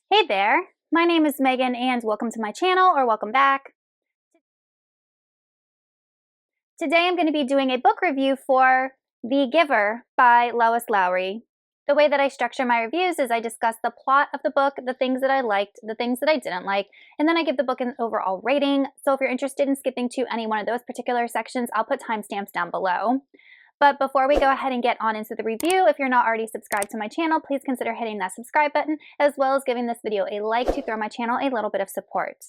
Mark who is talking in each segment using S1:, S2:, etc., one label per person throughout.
S1: Hey there, my name is Megan and welcome to my channel, or welcome back. Today I'm going to be doing a book review for The Giver by Lois Lowry. The way that I structure my reviews is I discuss the plot of the book, the things that I liked, the things that I didn't like, and then I give the book an overall rating. So if you're interested in skipping to any one of those particular sections, I'll put timestamps down below. But before we go ahead and get on into the review, if you're not already subscribed to my channel, please consider hitting that subscribe button, as well as giving this video a like to throw my channel a little bit of support.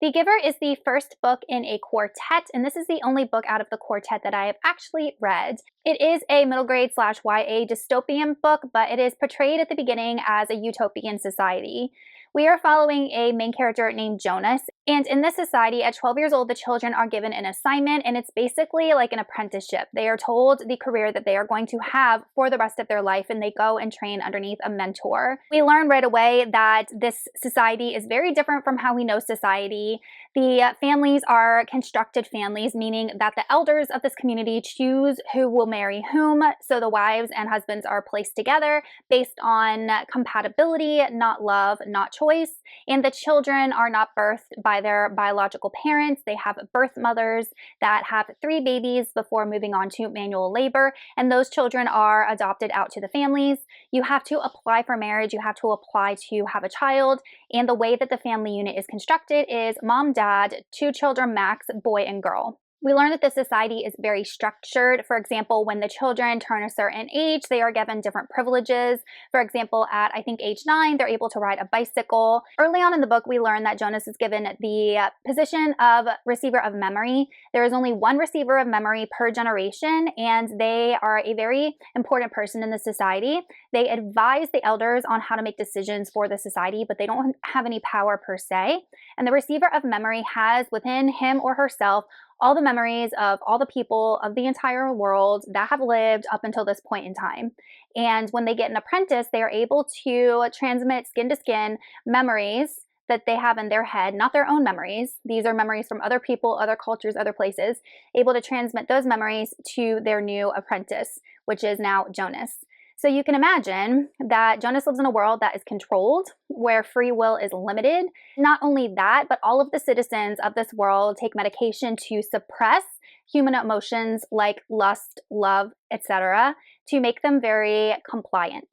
S1: The Giver is the first book in a quartet, and this is the only book out of the quartet that I have actually read. It is a middle grade / YA dystopian book, but it is portrayed at the beginning as a utopian society. We are following a main character named Jonas, and in this society, at 12 years old, the children are given an assignment, and it's basically like an apprenticeship. They are told the career that they are going to have for the rest of their life, and they go and train underneath a mentor. We learn right away that this society is very different from how we know society. The families are constructed families, meaning that the elders of this community choose who will marry whom, so the wives and husbands are placed together based on compatibility, not love, not choice, and the children are not birthed by their biological parents. They have birth mothers that have 3 babies before moving on to manual labor, and those children are adopted out to the families. You have to apply for marriage, you have to apply to have a child, and the way that the family unit is constructed is mom, dad, 2 children max, boy and girl. We learn that the society is very structured. For example, when the children turn a certain age, they are given different privileges. For example, at I think age 9, they're able to ride a bicycle. Early on in the book, we learn that Jonas is given the position of receiver of memory. There is only 1 receiver of memory per generation, and they are a very important person in the society. They advise the elders on how to make decisions for the society, but they don't have any power per se. And the receiver of memory has within him or herself all the memories of all the people of the entire world that have lived up until this point in time. And when they get an apprentice, they are able to transmit skin to skin memories that they have in their head, not their own memories. These are memories from other people, other cultures, other places, able to transmit those memories to their new apprentice, which is now Jonas. So you can imagine that Jonas lives in a world that is controlled, where free will is limited. Not only that, but all of the citizens of this world take medication to suppress human emotions like lust, love, etc., to make them very compliant.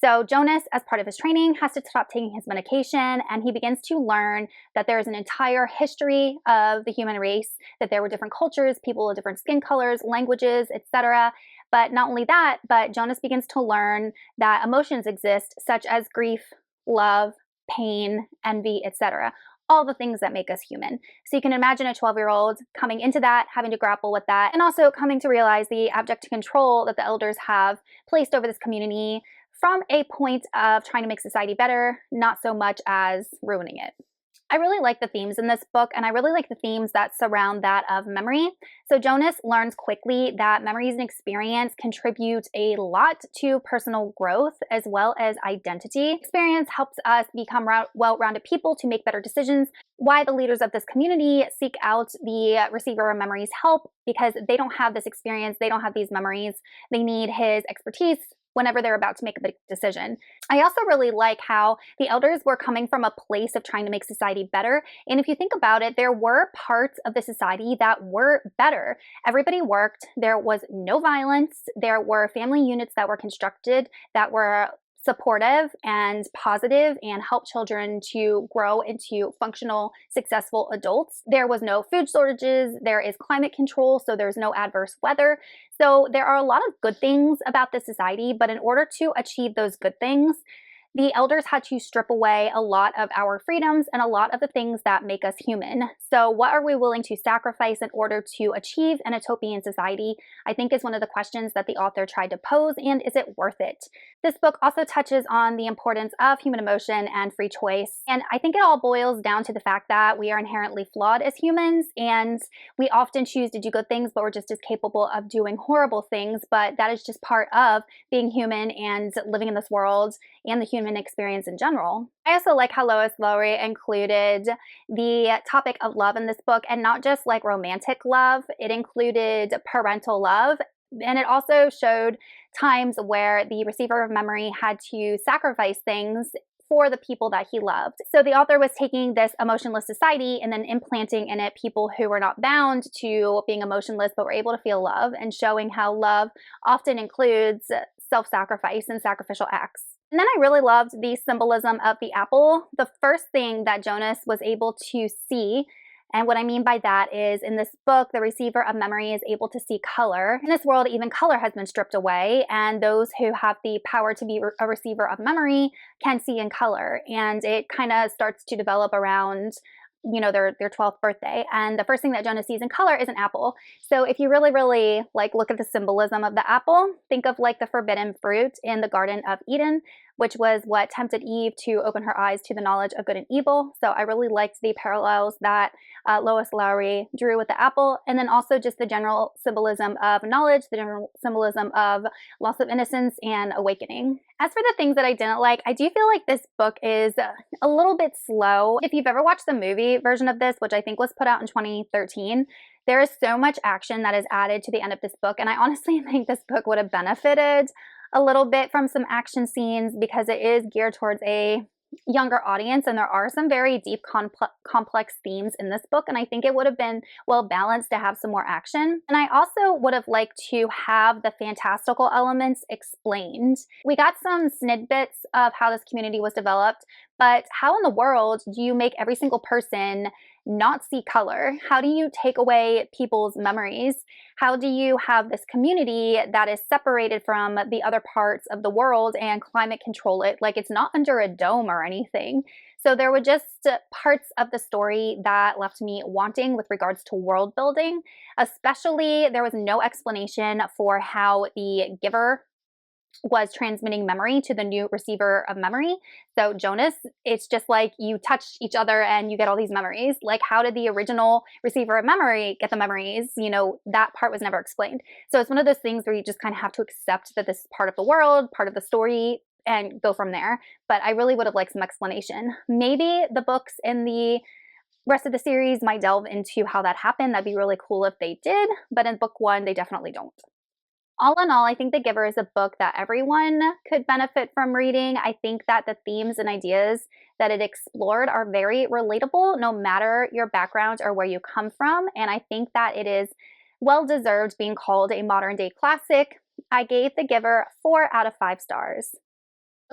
S1: So Jonas, as part of his training, has to stop taking his medication, and he begins to learn that there is an entire history of the human race, that there were different cultures, people of different skin colors, languages, etc. But not only that, but Jonas begins to learn that emotions exist, such as grief, love, pain, envy, etc. All the things that make us human. So you can imagine a 12-year-old coming into that, having to grapple with that, and also coming to realize the abject control that the elders have placed over this community from a point of trying to make society better, not so much as ruining it. I really like the themes in this book, and I really like the themes that surround that of memory. So Jonas learns quickly that memories and experience contribute a lot to personal growth as well as identity. Experience helps us become well-rounded people to make better decisions. Why the leaders of this community seek out the receiver of memories help, because they don't have this experience, they don't have these memories. They need his expertise whenever they're about to make a big decision. I also really like how the elders were coming from a place of trying to make society better. And if you think about it, there were parts of the society that were better. Everybody worked. There was no violence. There were family units that were constructed that were supportive and positive and help children to grow into functional, successful adults. There was no food shortages. There is climate control, so there's no adverse weather. So there are a lot of good things about this society, but in order to achieve those good things, the elders had to strip away a lot of our freedoms and a lot of the things that make us human. So what are we willing to sacrifice in order to achieve an utopian society, I think is one of the questions that the author tried to pose, and is it worth it? This book also touches on the importance of human emotion and free choice. And I think it all boils down to the fact that we are inherently flawed as humans, and we often choose to do good things, but we're just as capable of doing horrible things. But that is just part of being human and living in this world and the human experience in general. I also like how Lois Lowry included the topic of love in this book, and not just like romantic love. It included parental love, and it also showed times where the receiver of memory had to sacrifice things for the people that he loved. So the author was taking this emotionless society and then implanting in it people who were not bound to being emotionless but were able to feel love, and showing how love often includes self-sacrifice and sacrificial acts. And then I really loved the symbolism of the apple. The first thing that Jonas was able to see, and what I mean by that is, in this book, the receiver of memory is able to see color. In this world, even color has been stripped away, and those who have the power to be a receiver of memory can see in color. And it kind of starts to develop around, you know, their 12th birthday. And the first thing that Jonas sees in color is an apple. So if you really like look at the symbolism of the apple, think of like the forbidden fruit in the Garden of Eden, which was what tempted Eve to open her eyes to the knowledge of good and evil. So I really liked the parallels that Lois Lowry drew with the apple, and then also just the general symbolism of knowledge, the general symbolism of loss of innocence and awakening. As for the things that I didn't like, I do feel like this book is a little bit slow. If you've ever watched the movie version of this, which I think was put out in 2013, there is so much action that is added to the end of this book, and I honestly think this book would have benefited a little bit from some action scenes, because it is geared towards a younger audience, and there are some very deep complex themes in this book, and I think it would have been well balanced to have some more action. And I also would have liked to have the fantastical elements explained. We got some snippets of how this community was developed, but how in the world do you make every single person not see color? How do you take away people's memories? How do you have this community that is separated from the other parts of the world and climate control it? Like, it's not under a dome or anything. So there were just parts of the story that left me wanting with regards to world building. Especially, there was no explanation for how the giver was transmitting memory to the new receiver of memory. So Jonas, it's just like you touch each other and you get all these memories. Like, how did the original receiver of memory get the memories? You know, that part was never explained. So it's one of those things where you just kind of have to accept that this is part of the world, part of the story, and go from there. But I really would have liked some explanation. Maybe the books in the rest of the series might delve into how that happened. That'd be really cool if they did. But in book one, they definitely don't. All in all, I think The Giver is a book that everyone could benefit from reading. I think that the themes and ideas that it explored are very relatable, no matter your background or where you come from. And I think that it is well-deserved being called a modern-day classic. I gave The Giver 4 out of 5 stars.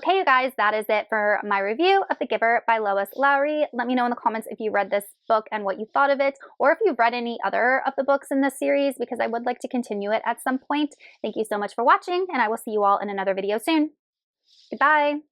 S1: Okay, you guys, that is it for my review of The Giver by Lois Lowry. Let me know in the comments if you read this book and what you thought of it, or if you've read any other of the books in this series, because I would like to continue it at some point. Thank you so much for watching, and I will see you all in another video soon. Goodbye!